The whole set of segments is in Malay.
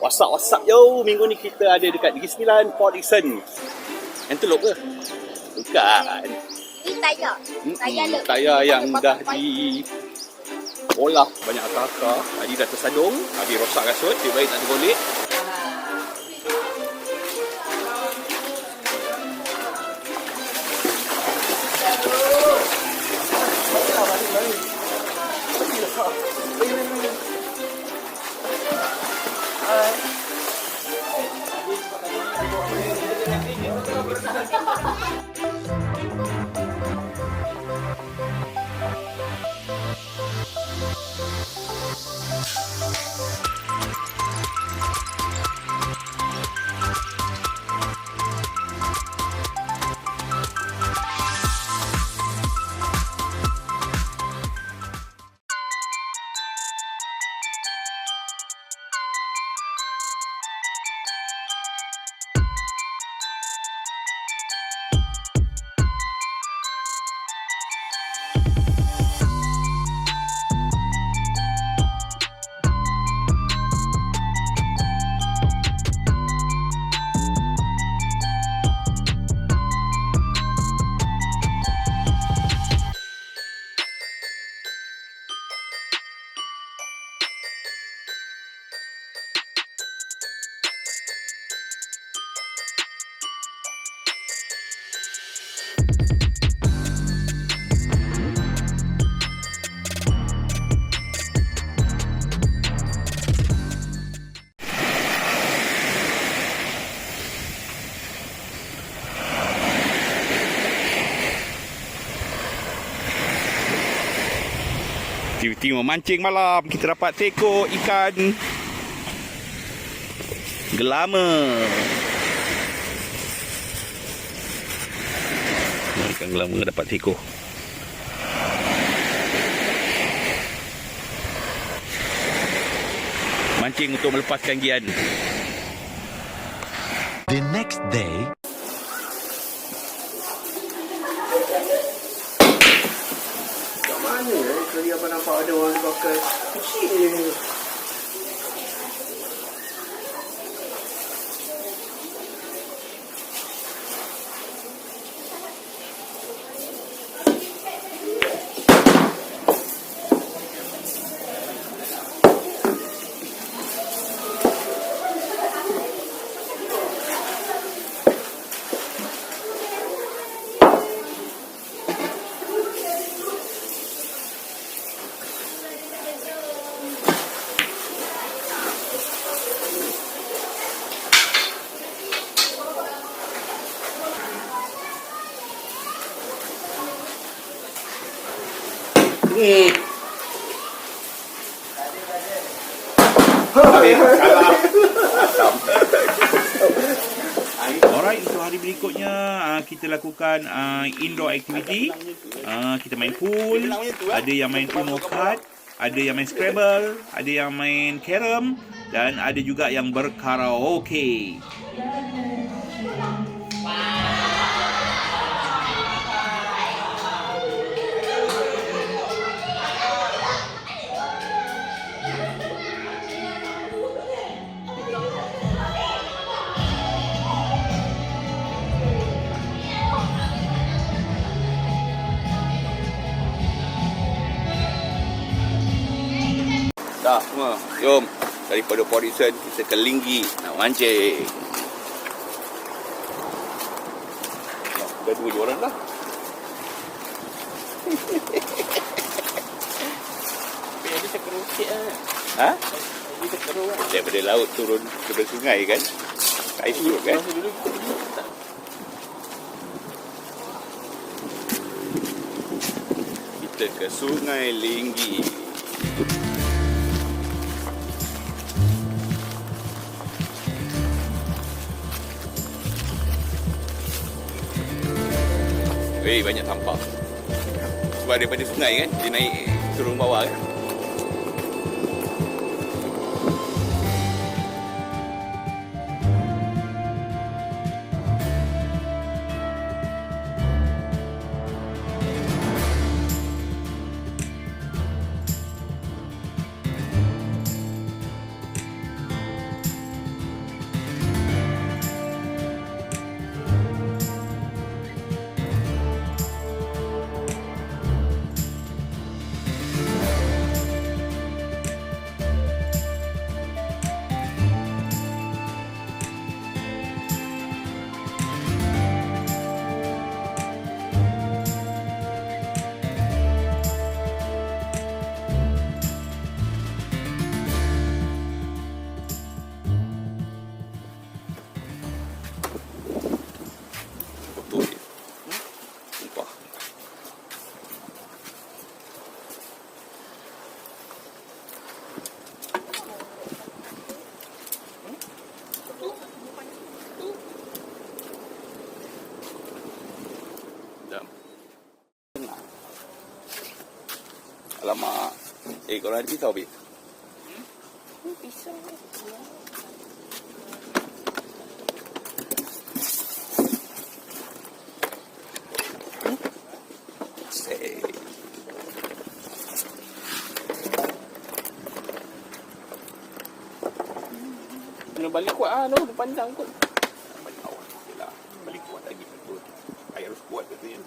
What's up yo. Minggu ni kita ada dekat Negeri Sembilan, Port Dickson. Antelope ke? Bukan. Ini tayar. Tayar yang dah di olah banyak akar-akar. Tadi dah tersadung, habis rosak kasut, dia baik nak tergolek. Aktiviti memancing malam. Kita dapat teko ikan gelama. Ikan gelama dapat teko. Mancing untuk melepaskan gian. The next day. Tadi abang nampak ada orang pakai kecil je. Alright, untuk hari berikutnya kita lakukan indoor activity. Kita main pool, ada yang main Uno card, ada yang main Scrabble, ada yang main Carrom, dan ada juga yang berkaraoke. Dah semua, jom. Daripada Port Dickson kita ke Linggi nak mancing. Dah dua orang dah. Dia terkerut sikit lah. Ha? Dia terkerut lah. Daripada laut turun ke sungai kan? Air surut kan? Masa dulu kita pergi tak. Kita ke Sungai Linggi. Banyak sampah. Sebab daripada sungai kan, dia naik turun bawah kan. Alamak. Korang ada pisau, Bik? Pisau. Kena balik kuat lah tu, panjang kot. Balik awal. Yelah. Balik kuat lagi betul. Air harus kuat katanya.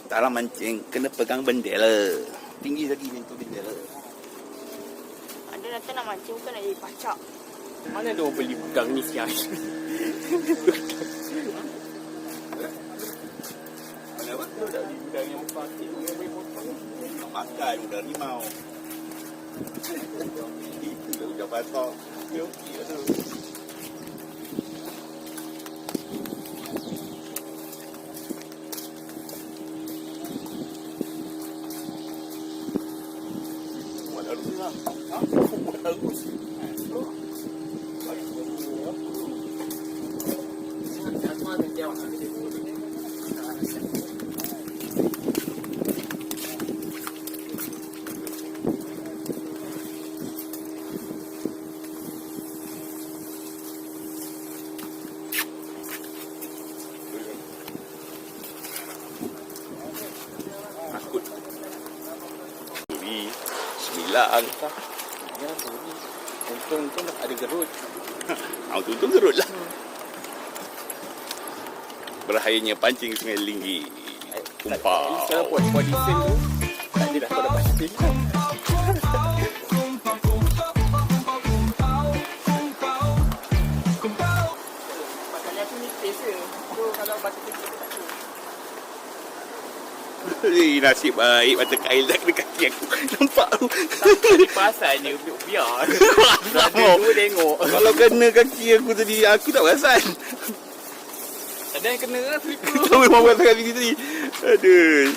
Dalam mancing, kena pegang bendera. Tinggi lagi pintu bendera. Ada nanti nak mancing bukan nak jadi pacak. Mana ada orang beli pegang ni siang? Mana apa? Dia dah beli pegang yang plastik. Dia boleh potong. Nak makan udah rimau. Itu dah udah patok. Dia okey lah tu. Buat harus lah. Buat harus. Takut. Duri. Sembilan. Ya, boleh. Untung dah ada gerut. Untung gerut lah. Berhayanya pancing Sungai Linggi. Kumpau. Sekarang buat diesel tu, tak ada dah kau dapat diesel. Pasalnya tu nipis je. So kalau batu kecil tu tak tahu. Nasib baik mata kail tak kena kaki aku. Nampak tu. Tapi pasal je, biar. Ada dua tengok. Kalau kena kaki aku tadi, aku tak perasan. Ada yang kena lah slipper. Kau memang perasan kaki tadi. Aduh.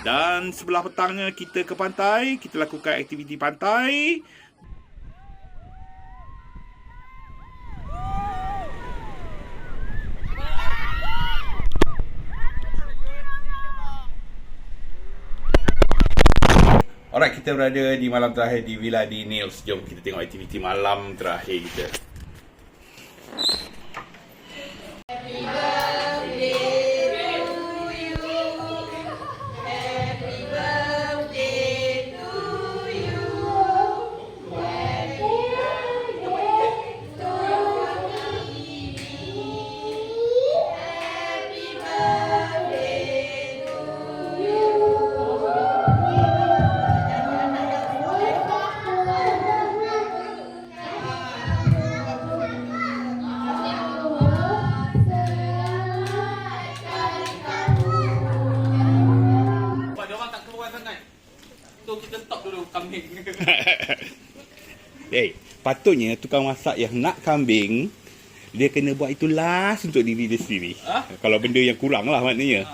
Dan sebelah petangnya kita ke pantai, kita lakukan aktiviti pantai. Alright, kita berada di malam terakhir di Villa di Nils. Jom kita tengok aktiviti malam terakhir kita. Patutnya tukang masak yang nak kambing, dia kena buat itu last untuk diri dia sendiri. Kalau benda yang kurang lah maknanya.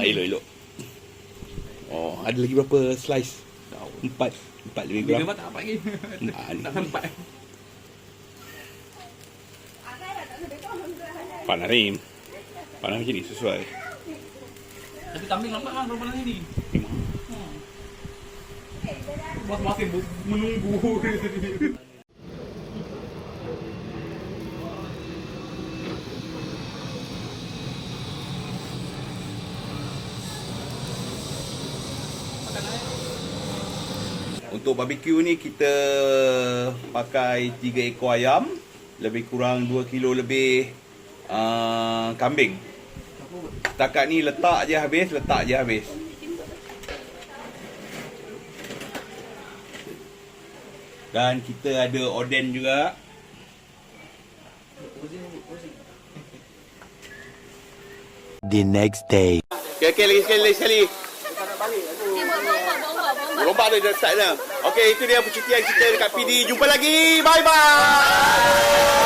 Elok-elok. Oh, ada lagi berapa slice? Empat lebih kurang. Tak dapat lagi. Tak sempat. Panas ni. Panas macam ni sesuai. Tapi kambing lambat kan kalau panas ni. Masing-masing menunggu. Untuk barbecue ni kita pakai 3 ekor ayam, lebih kurang 2 kilo lebih kambing. Setakat ni letak je habis. Dan kita ada oden juga. The next day. Okay, lagi sekali. Tak nak balik. Aduh. Lomba dah start dah. Okey, itu dia percutian kita dekat PD. Jumpa lagi. Bye-bye.